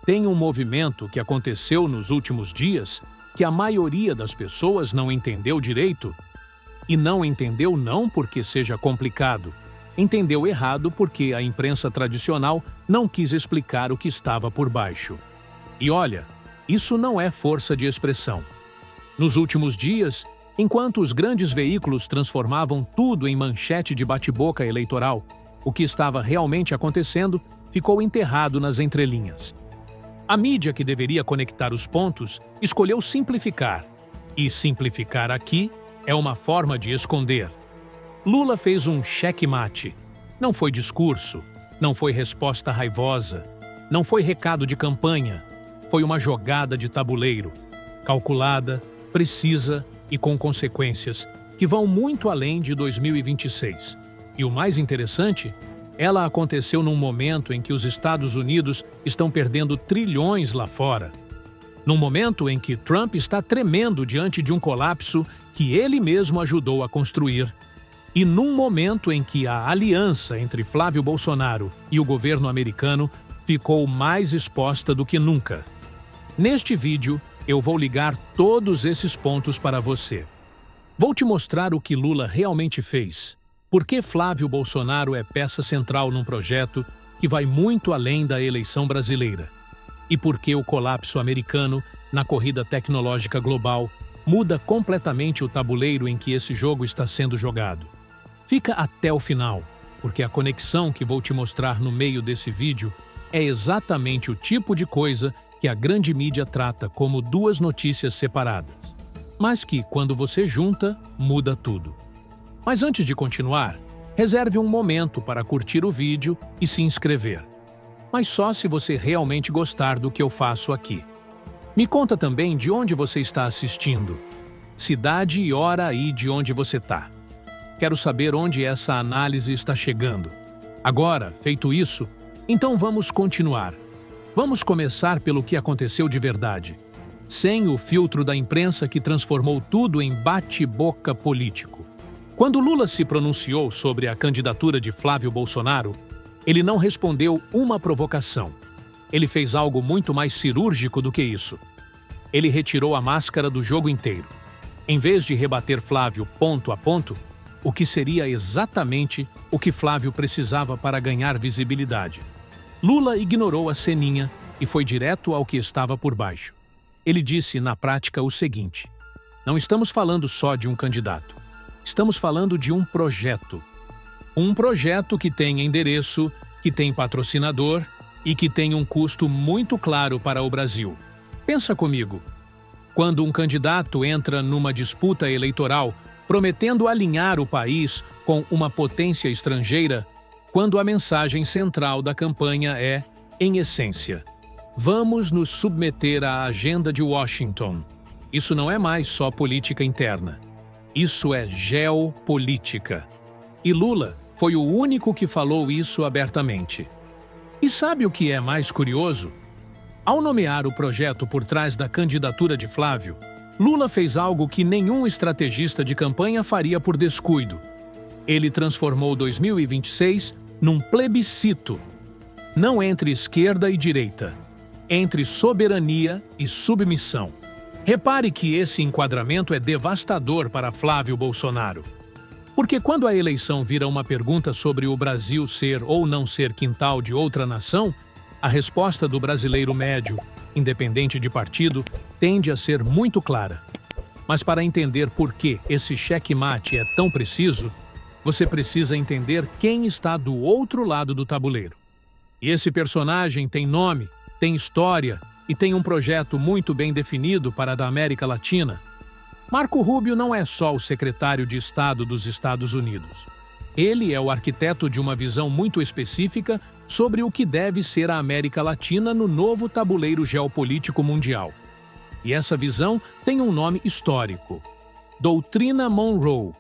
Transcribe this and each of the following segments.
Tem um movimento que aconteceu nos últimos dias que a maioria das pessoas não entendeu direito. E não entendeu não porque seja complicado. Entendeu errado porque a imprensa tradicional não quis explicar o que estava por baixo. E olha, isso não é força de expressão. Nos últimos dias, enquanto os grandes veículos transformavam tudo em manchete de bate-boca eleitoral, o que estava realmente acontecendo ficou enterrado nas entrelinhas. A mídia que deveria conectar os pontos escolheu simplificar. E simplificar aqui é uma forma de esconder. Lula fez um checkmate. Não foi discurso, não foi resposta raivosa, não foi recado de campanha. Foi uma jogada de tabuleiro, calculada, precisa e com consequências que vão muito além de 2026. E o mais interessante, ela aconteceu num momento em que os Estados Unidos estão perdendo trilhões lá fora. Num momento em que Trump está tremendo diante de um colapso que ele mesmo ajudou a construir. E num momento em que a aliança entre Flávio Bolsonaro e o governo americano ficou mais exposta do que nunca. Neste vídeo, eu vou ligar todos esses pontos para você. Vou te mostrar o que Lula realmente fez. Por que Flávio Bolsonaro é peça central num projeto que vai muito além da eleição brasileira? E por que o colapso americano na corrida tecnológica global muda completamente o tabuleiro em que esse jogo está sendo jogado? Fica até o final, porque a conexão que vou te mostrar no meio desse vídeo é exatamente o tipo de coisa que a grande mídia trata como duas notícias separadas, mas que, quando você junta, muda tudo. Mas antes de continuar, reserve um momento para curtir o vídeo e se inscrever. Mas só se você realmente gostar do que eu faço aqui. Me conta também de onde você está assistindo, cidade e hora aí de onde você está. Quero saber onde essa análise está chegando. Agora, feito isso, então vamos continuar. Vamos começar pelo que aconteceu de verdade, sem o filtro da imprensa que transformou tudo em bate-boca político. Quando Lula se pronunciou sobre a candidatura de Flávio Bolsonaro, ele não respondeu uma provocação. Ele fez algo muito mais cirúrgico do que isso. Ele retirou a máscara do jogo inteiro. Em vez de rebater Flávio ponto a ponto, o que seria exatamente o que Flávio precisava para ganhar visibilidade. Lula ignorou a ceninha e foi direto ao que estava por baixo. Ele disse, na prática, o seguinte: não estamos falando só de um candidato. Estamos falando de um projeto. Um projeto que tem endereço, que tem patrocinador e que tem um custo muito claro para o Brasil. Pensa comigo. Quando um candidato entra numa disputa eleitoral prometendo alinhar o país com uma potência estrangeira, quando a mensagem central da campanha é, em essência, vamos nos submeter à agenda de Washington. Isso não é mais só política interna. Isso é geopolítica. E Lula foi o único que falou isso abertamente. E sabe o que é mais curioso? Ao nomear o projeto por trás da candidatura de Flávio, Lula fez algo que nenhum estrategista de campanha faria por descuido. Ele transformou 2026 num plebiscito, não entre esquerda e direita, entre soberania e submissão. Repare que esse enquadramento é devastador para Flávio Bolsonaro. Porque quando a eleição vira uma pergunta sobre o Brasil ser ou não ser quintal de outra nação, a resposta do brasileiro médio, independente de partido, tende a ser muito clara. Mas para entender por que esse checkmate é tão preciso, você precisa entender quem está do outro lado do tabuleiro. E esse personagem tem nome, tem história e tem um projeto muito bem definido para a da América Latina. Marco Rubio não é só o secretário de Estado dos Estados Unidos. Ele é o arquiteto de uma visão muito específica sobre o que deve ser a América Latina no novo tabuleiro geopolítico mundial. E essa visão tem um nome histórico: Doutrina Monroe.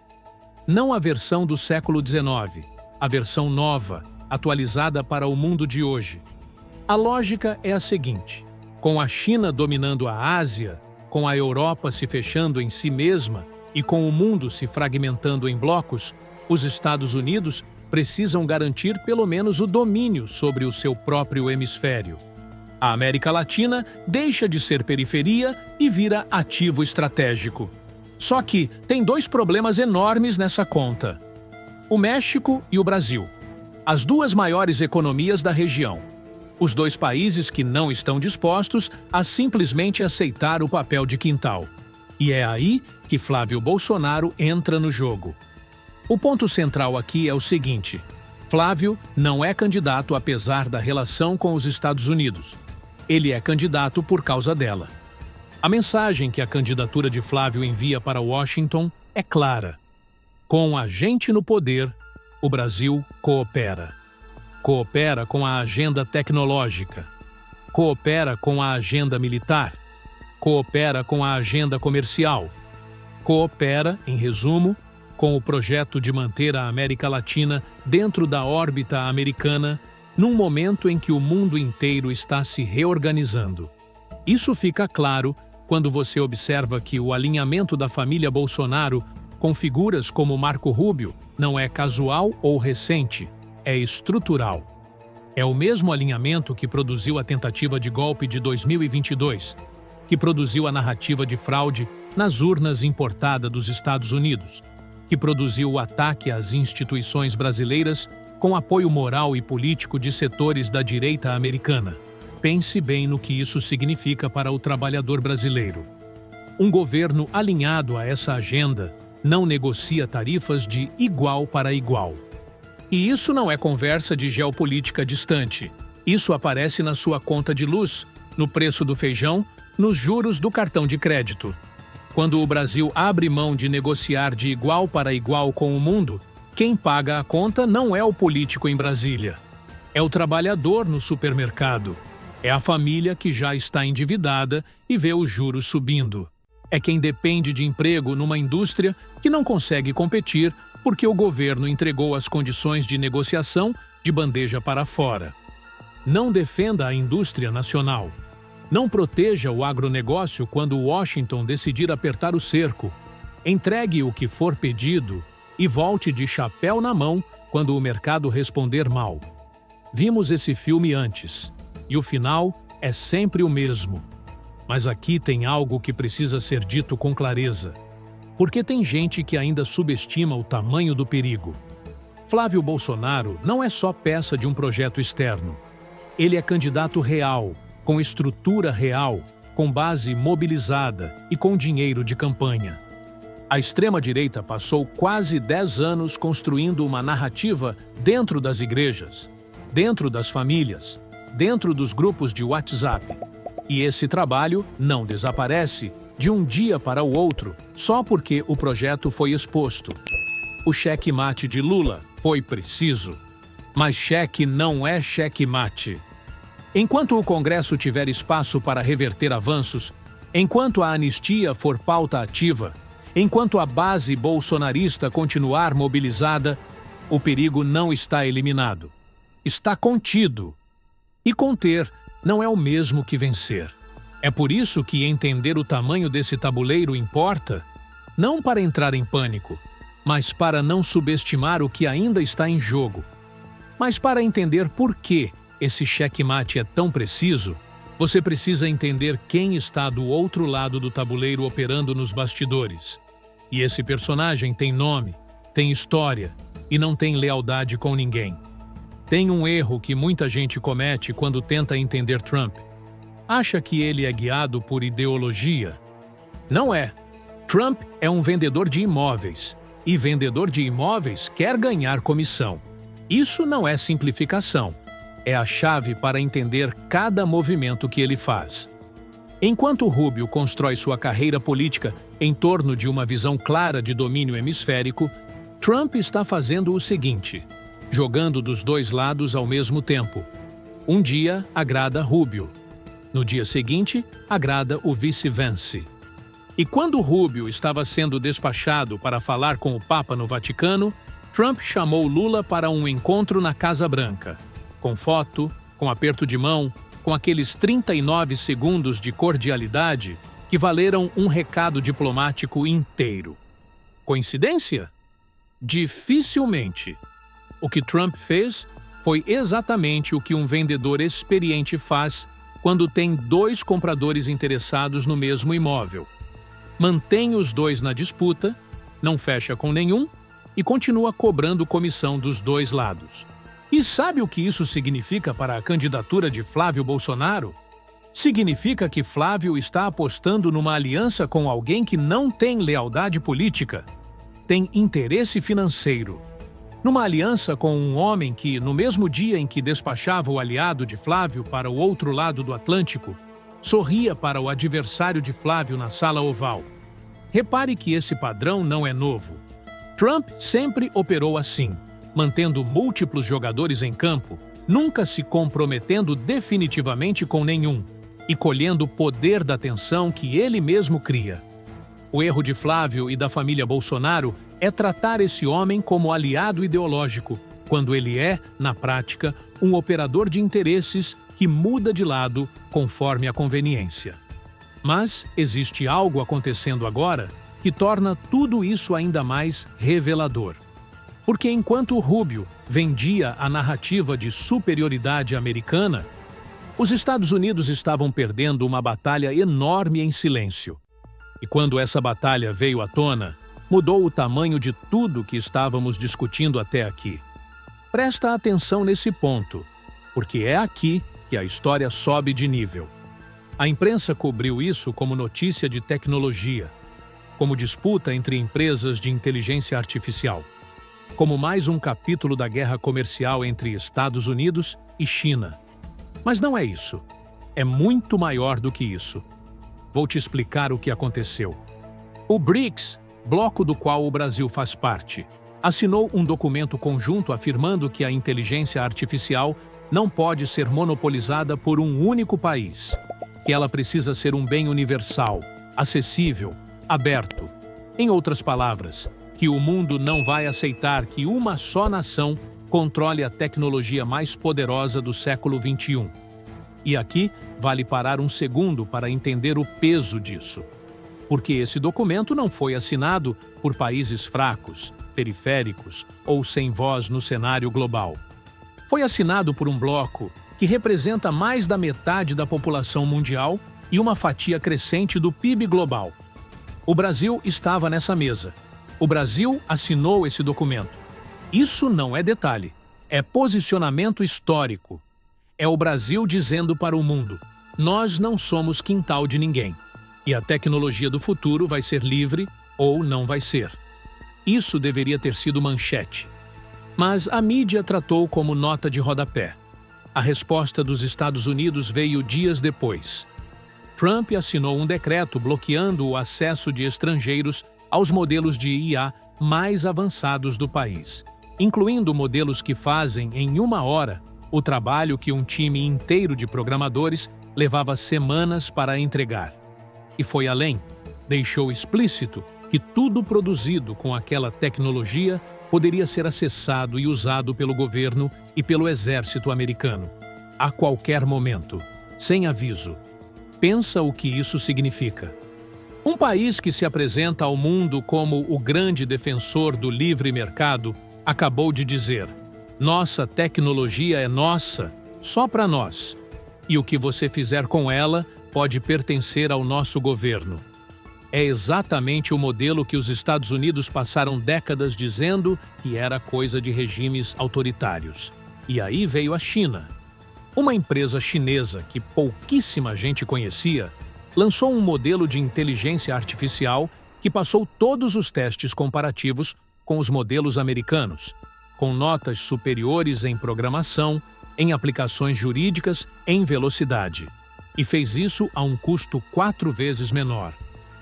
Não a versão do século XIX, a versão nova, atualizada para o mundo de hoje. A lógica é a seguinte: com a China dominando a Ásia, com a Europa se fechando em si mesma e com o mundo se fragmentando em blocos, os Estados Unidos precisam garantir pelo menos o domínio sobre o seu próprio hemisfério. A América Latina deixa de ser periferia e vira ativo estratégico. Só que tem dois problemas enormes nessa conta: o México e o Brasil, as duas maiores economias da região. Os dois países que não estão dispostos a simplesmente aceitar o papel de quintal. E é aí que Flávio Bolsonaro entra no jogo. O ponto central aqui é o seguinte: Flávio não é candidato apesar da relação com os Estados Unidos. Ele é candidato por causa dela. A mensagem que a candidatura de Flávio envia para Washington é clara. Com a gente no poder, o Brasil coopera. Coopera com a agenda tecnológica. Coopera com a agenda militar. Coopera com a agenda comercial. Coopera, em resumo, com o projeto de manter a América Latina dentro da órbita americana num momento em que o mundo inteiro está se reorganizando. Isso fica claro quando você observa que o alinhamento da família Bolsonaro com figuras como Marco Rubio não é casual ou recente, é estrutural. É o mesmo alinhamento que produziu a tentativa de golpe de 2022, que produziu a narrativa de fraude nas urnas importada dos Estados Unidos, que produziu o ataque às instituições brasileiras com apoio moral e político de setores da direita americana. Pense bem no que isso significa para o trabalhador brasileiro. Um governo alinhado a essa agenda não negocia tarifas de igual para igual. E isso não é conversa de geopolítica distante. Isso aparece na sua conta de luz, no preço do feijão, nos juros do cartão de crédito. Quando o Brasil abre mão de negociar de igual para igual com o mundo, quem paga a conta não é o político em Brasília. É o trabalhador no supermercado. É a família que já está endividada e vê os juros subindo. É quem depende de emprego numa indústria que não consegue competir porque o governo entregou as condições de negociação de bandeja para fora. Não defenda a indústria nacional. Não proteja o agronegócio quando Washington decidir apertar o cerco. Entregue o que for pedido e volte de chapéu na mão quando o mercado responder mal. Vimos esse filme antes, e o final é sempre o mesmo. Mas aqui tem algo que precisa ser dito com clareza. Porque tem gente que ainda subestima o tamanho do perigo. Flávio Bolsonaro não é só peça de um projeto externo. Ele é candidato real, com estrutura real, com base mobilizada e com dinheiro de campanha. A extrema-direita passou quase 10 anos construindo uma narrativa dentro das igrejas, dentro das famílias, dentro dos grupos de WhatsApp. E esse trabalho não desaparece de um dia para o outro, só porque o projeto foi exposto. O cheque-mate de Lula foi preciso, mas cheque não é cheque-mate. Enquanto o Congresso tiver espaço para reverter avanços, enquanto a anistia for pauta ativa, enquanto a base bolsonarista continuar mobilizada, o perigo não está eliminado. Está contido. E conter não é o mesmo que vencer. É por isso que entender o tamanho desse tabuleiro importa, não para entrar em pânico, mas para não subestimar o que ainda está em jogo. Mas para entender por que esse checkmate é tão preciso, você precisa entender quem está do outro lado do tabuleiro operando nos bastidores. E esse personagem tem nome, tem história e não tem lealdade com ninguém. Tem um erro que muita gente comete quando tenta entender Trump. Acha que ele é guiado por ideologia? Não é. Trump é um vendedor de imóveis. E vendedor de imóveis quer ganhar comissão. Isso não é simplificação. É a chave para entender cada movimento que ele faz. Enquanto Rubio constrói sua carreira política em torno de uma visão clara de domínio hemisférico, Trump está fazendo o seguinte: jogando dos dois lados ao mesmo tempo. Um dia agrada Rubio. No dia seguinte, agrada o vice-vence. E quando Rubio estava sendo despachado para falar com o Papa no Vaticano, Trump chamou Lula para um encontro na Casa Branca. Com foto, com aperto de mão, com aqueles 39 segundos de cordialidade que valeram um recado diplomático inteiro. Coincidência? Dificilmente. O que Trump fez foi exatamente o que um vendedor experiente faz quando tem dois compradores interessados no mesmo imóvel. Mantém os dois na disputa, não fecha com nenhum e continua cobrando comissão dos dois lados. E sabe o que isso significa para a candidatura de Flávio Bolsonaro? Significa que Flávio está apostando numa aliança com alguém que não tem lealdade política, tem interesse financeiro. Numa aliança com um homem que, no mesmo dia em que despachava o aliado de Flávio para o outro lado do Atlântico, sorria para o adversário de Flávio na Sala Oval. Repare que esse padrão não é novo. Trump sempre operou assim, mantendo múltiplos jogadores em campo, nunca se comprometendo definitivamente com nenhum e colhendo o poder da tensão que ele mesmo cria. O erro de Flávio e da família Bolsonaro é tratar esse homem como aliado ideológico, quando ele é, na prática, um operador de interesses que muda de lado conforme a conveniência. Mas existe algo acontecendo agora que torna tudo isso ainda mais revelador. Porque enquanto Rubio vendia a narrativa de superioridade americana, os Estados Unidos estavam perdendo uma batalha enorme em silêncio. E quando essa batalha veio à tona, mudou o tamanho de tudo que estávamos discutindo até aqui. Presta atenção nesse ponto, porque é aqui que a história sobe de nível. A imprensa cobriu isso como notícia de tecnologia, como disputa entre empresas de inteligência artificial, como mais um capítulo da guerra comercial entre Estados Unidos e China. Mas não é isso. É muito maior do que isso. Vou te explicar o que aconteceu. O BRICS, bloco do qual o Brasil faz parte, assinou um documento conjunto afirmando que a inteligência artificial não pode ser monopolizada por um único país, que ela precisa ser um bem universal, acessível, aberto. Em outras palavras, que o mundo não vai aceitar que uma só nação controle a tecnologia mais poderosa do século XXI. E aqui vale parar um segundo para entender o peso disso. Porque esse documento não foi assinado por países fracos, periféricos ou sem voz no cenário global. Foi assinado por um bloco que representa mais da metade da população mundial e uma fatia crescente do PIB global. O Brasil estava nessa mesa. O Brasil assinou esse documento. Isso não é detalhe, é posicionamento histórico. É o Brasil dizendo para o mundo: nós não somos quintal de ninguém. E a tecnologia do futuro vai ser livre ou não vai ser. Isso deveria ter sido manchete. Mas a mídia tratou como nota de rodapé. A resposta dos Estados Unidos veio dias depois. Trump assinou um decreto bloqueando o acesso de estrangeiros aos modelos de IA mais avançados do país, incluindo modelos que fazem, em uma hora, o trabalho que um time inteiro de programadores levava semanas para entregar. E foi além, deixou explícito que tudo produzido com aquela tecnologia poderia ser acessado e usado pelo governo e pelo exército americano, a qualquer momento, sem aviso. Pensa o que isso significa. Um país que se apresenta ao mundo como o grande defensor do livre mercado acabou de dizer: nossa tecnologia é nossa, só para nós, e o que você fizer com ela pode pertencer ao nosso governo. É exatamente o modelo que os Estados Unidos passaram décadas dizendo que era coisa de regimes autoritários. E aí veio a China. Uma empresa chinesa que pouquíssima gente conhecia lançou um modelo de inteligência artificial que passou todos os testes comparativos com os modelos americanos, com notas superiores em programação, em aplicações jurídicas, em velocidade. E fez isso a um custo 4 vezes menor.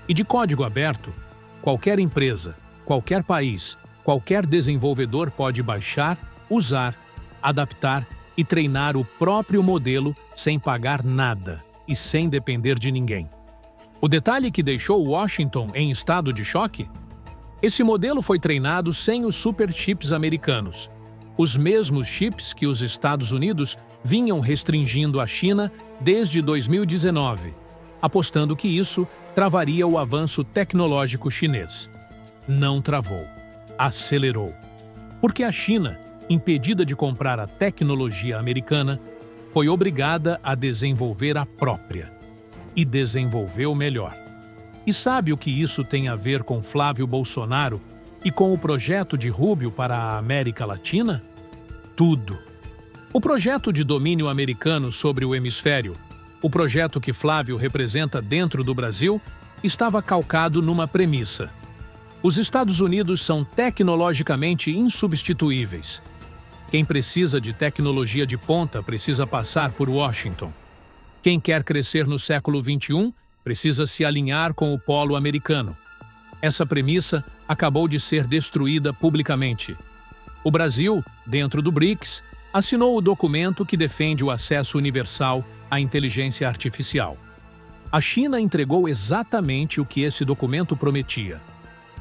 E de código aberto, qualquer empresa, qualquer país, qualquer desenvolvedor pode baixar, usar, adaptar e treinar o próprio modelo sem pagar nada e sem depender de ninguém. O detalhe que deixou Washington em estado de choque? Esse modelo foi treinado sem os superchips americanos, os mesmos chips que os Estados Unidos vinham restringindo à China desde 2019, apostando que isso travaria o avanço tecnológico chinês. Não travou, acelerou. Porque a China, impedida de comprar a tecnologia americana, foi obrigada a desenvolver a própria. E desenvolveu melhor. E sabe o que isso tem a ver com Flávio Bolsonaro e com o projeto de Rubio para a América Latina? Tudo. O projeto de domínio americano sobre o hemisfério, o projeto que Flávio representa dentro do Brasil, estava calcado numa premissa. Os Estados Unidos são tecnologicamente insubstituíveis. Quem precisa de tecnologia de ponta precisa passar por Washington. Quem quer crescer no século XXI precisa se alinhar com o polo americano. Essa premissa acabou de ser destruída publicamente. O Brasil, dentro do BRICS, assinou o documento que defende o acesso universal à inteligência artificial. A China entregou exatamente o que esse documento prometia.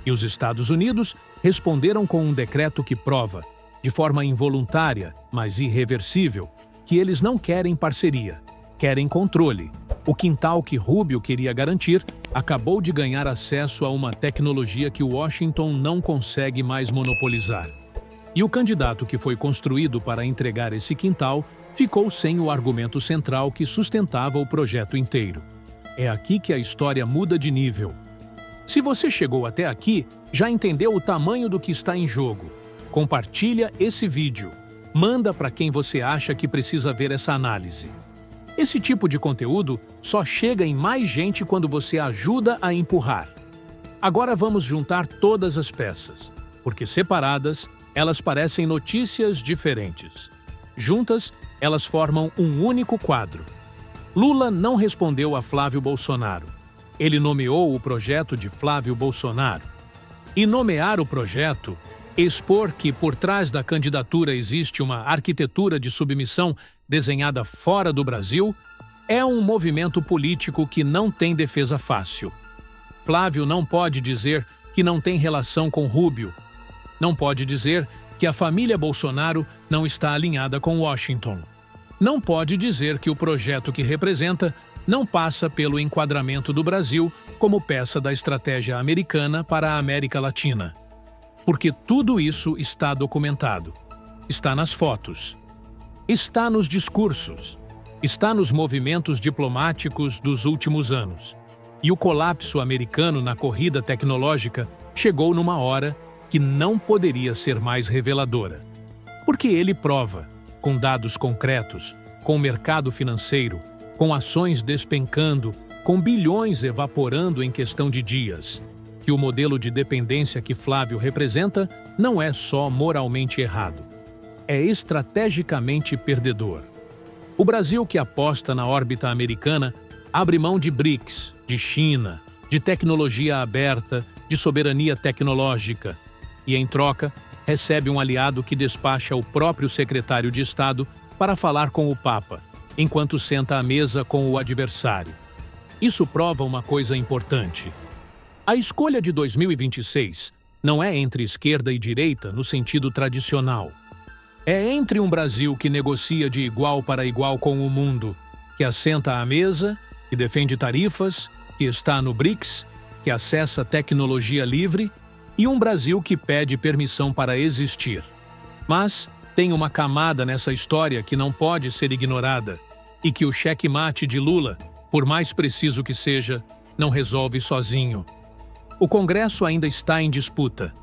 E os Estados Unidos responderam com um decreto que prova, de forma involuntária, mas irreversível, que eles não querem parceria, querem controle. O quintal que Rubio queria garantir acabou de ganhar acesso a uma tecnologia que Washington não consegue mais monopolizar. E o candidato que foi construído para entregar esse quintal ficou sem o argumento central que sustentava o projeto inteiro. É aqui que a história muda de nível. Se você chegou até aqui, já entendeu o tamanho do que está em jogo. Compartilha esse vídeo. Manda para quem você acha que precisa ver essa análise. Esse tipo de conteúdo só chega em mais gente quando você ajuda a empurrar. Agora vamos juntar todas as peças, porque separadas, elas parecem notícias diferentes. Juntas, elas formam um único quadro. Lula não respondeu a Flávio Bolsonaro. Ele nomeou o projeto de Flávio Bolsonaro. E nomear o projeto, expor que por trás da candidatura existe uma arquitetura de submissão desenhada fora do Brasil, é um movimento político que não tem defesa fácil. Flávio não pode dizer que não tem relação com Rubio. Não pode dizer que a família Bolsonaro não está alinhada com Washington. Não pode dizer que o projeto que representa não passa pelo enquadramento do Brasil como peça da estratégia americana para a América Latina. Porque tudo isso está documentado. Está nas fotos. Está nos discursos. Está nos movimentos diplomáticos dos últimos anos. E o colapso americano na corrida tecnológica chegou numa hora que não poderia ser mais reveladora. Porque ele prova, com dados concretos, com mercado financeiro, com ações despencando, com bilhões evaporando em questão de dias, que o modelo de dependência que Flávio representa não é só moralmente errado, é estrategicamente perdedor. O Brasil, que aposta na órbita americana, abre mão de BRICS, de China, de tecnologia aberta, de soberania tecnológica, e, em troca, recebe um aliado que despacha o próprio secretário de Estado para falar com o Papa, enquanto senta à mesa com o adversário. Isso prova uma coisa importante. A escolha de 2026 não é entre esquerda e direita no sentido tradicional. É entre um Brasil que negocia de igual para igual com o mundo, que assenta à mesa, que defende tarifas, que está no BRICS, que acessa tecnologia livre, e um Brasil que pede permissão para existir. Mas tem uma camada nessa história que não pode ser ignorada e que o checkmate de Lula, por mais preciso que seja, não resolve sozinho. O Congresso ainda está em disputa.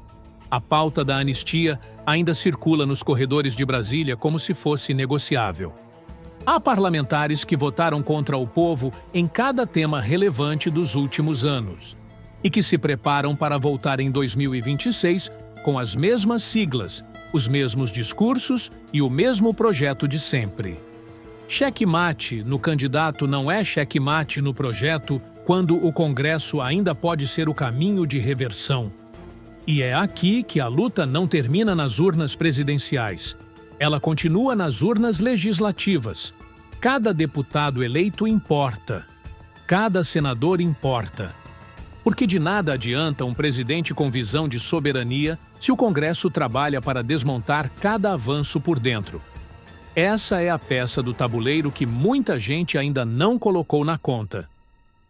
A pauta da anistia ainda circula nos corredores de Brasília como se fosse negociável. Há parlamentares que votaram contra o povo em cada tema relevante dos últimos anos e que se preparam para voltar em 2026 com as mesmas siglas, os mesmos discursos e o mesmo projeto de sempre. Checkmate no candidato não é checkmate no projeto quando o Congresso ainda pode ser o caminho de reversão. E é aqui que a luta não termina nas urnas presidenciais. Ela continua nas urnas legislativas. Cada deputado eleito importa. Cada senador importa. Porque de nada adianta um presidente com visão de soberania se o Congresso trabalha para desmontar cada avanço por dentro. Essa é a peça do tabuleiro que muita gente ainda não colocou na conta.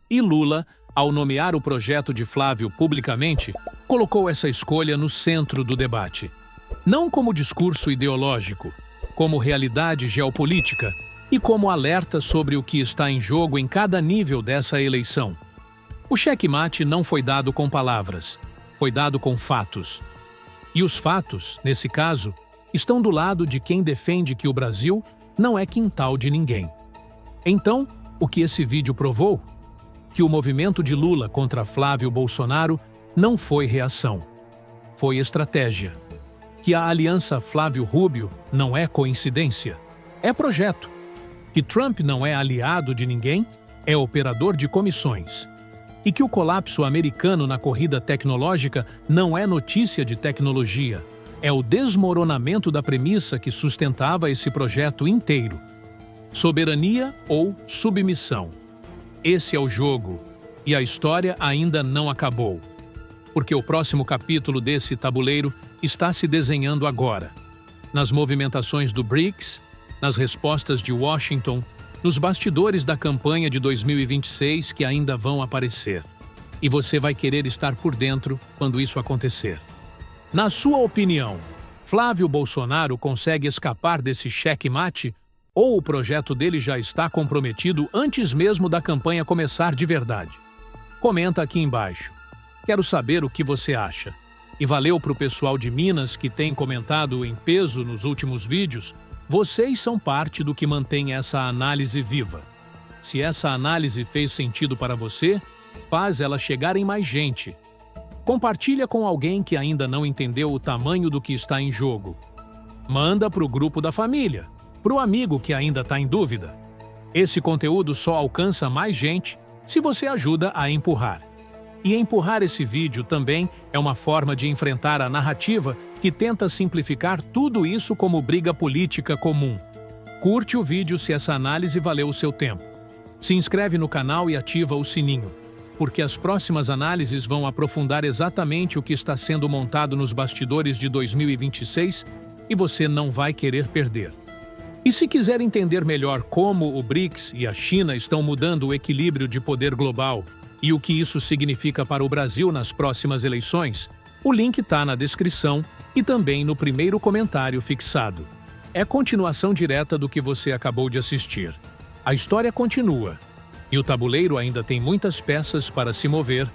E Lula, ao nomear o projeto de Flávio publicamente, colocou essa escolha no centro do debate. Não como discurso ideológico, como realidade geopolítica e como alerta sobre o que está em jogo em cada nível dessa eleição. O xeque-mate não foi dado com palavras, foi dado com fatos. E os fatos, nesse caso, estão do lado de quem defende que o Brasil não é quintal de ninguém. Então, o que esse vídeo provou? Que o movimento de Lula contra Flávio Bolsonaro não foi reação, foi estratégia. Que a aliança Flávio-Rubio não é coincidência, é projeto. Que Trump não é aliado de ninguém, é operador de comissões. E que o colapso americano na corrida tecnológica não é notícia de tecnologia, é o desmoronamento da premissa que sustentava esse projeto inteiro. Soberania ou submissão. Esse é o jogo, e a história ainda não acabou. Porque o próximo capítulo desse tabuleiro está se desenhando agora. Nas movimentações do BRICS, nas respostas de Washington, nos bastidores da campanha de 2026 que ainda vão aparecer. E você vai querer estar por dentro quando isso acontecer. Na sua opinião, Flávio Bolsonaro consegue escapar desse xeque-mate ou o projeto dele já está comprometido antes mesmo da campanha começar de verdade? Comenta aqui embaixo. Quero saber o que você acha. E valeu para o pessoal de Minas que tem comentado em peso nos últimos vídeos. Vocês são parte do que mantém essa análise viva. Se essa análise fez sentido para você, faz ela chegar em mais gente. Compartilha com alguém que ainda não entendeu o tamanho do que está em jogo. Manda para o grupo da família, para o amigo que ainda está em dúvida. Esse conteúdo só alcança mais gente se você ajuda a empurrar. E empurrar esse vídeo também é uma forma de enfrentar a narrativa que tenta simplificar tudo isso como briga política comum. Curte o vídeo se essa análise valeu o seu tempo. Se inscreve no canal e ativa o sininho, porque as próximas análises vão aprofundar exatamente o que está sendo montado nos bastidores de 2026 e você não vai querer perder. E se quiser entender melhor como o BRICS e a China estão mudando o equilíbrio de poder global e o que isso significa para o Brasil nas próximas eleições, o link está na descrição e também no primeiro comentário fixado. É continuação direta do que você acabou de assistir. A história continua, e o tabuleiro ainda tem muitas peças para se mover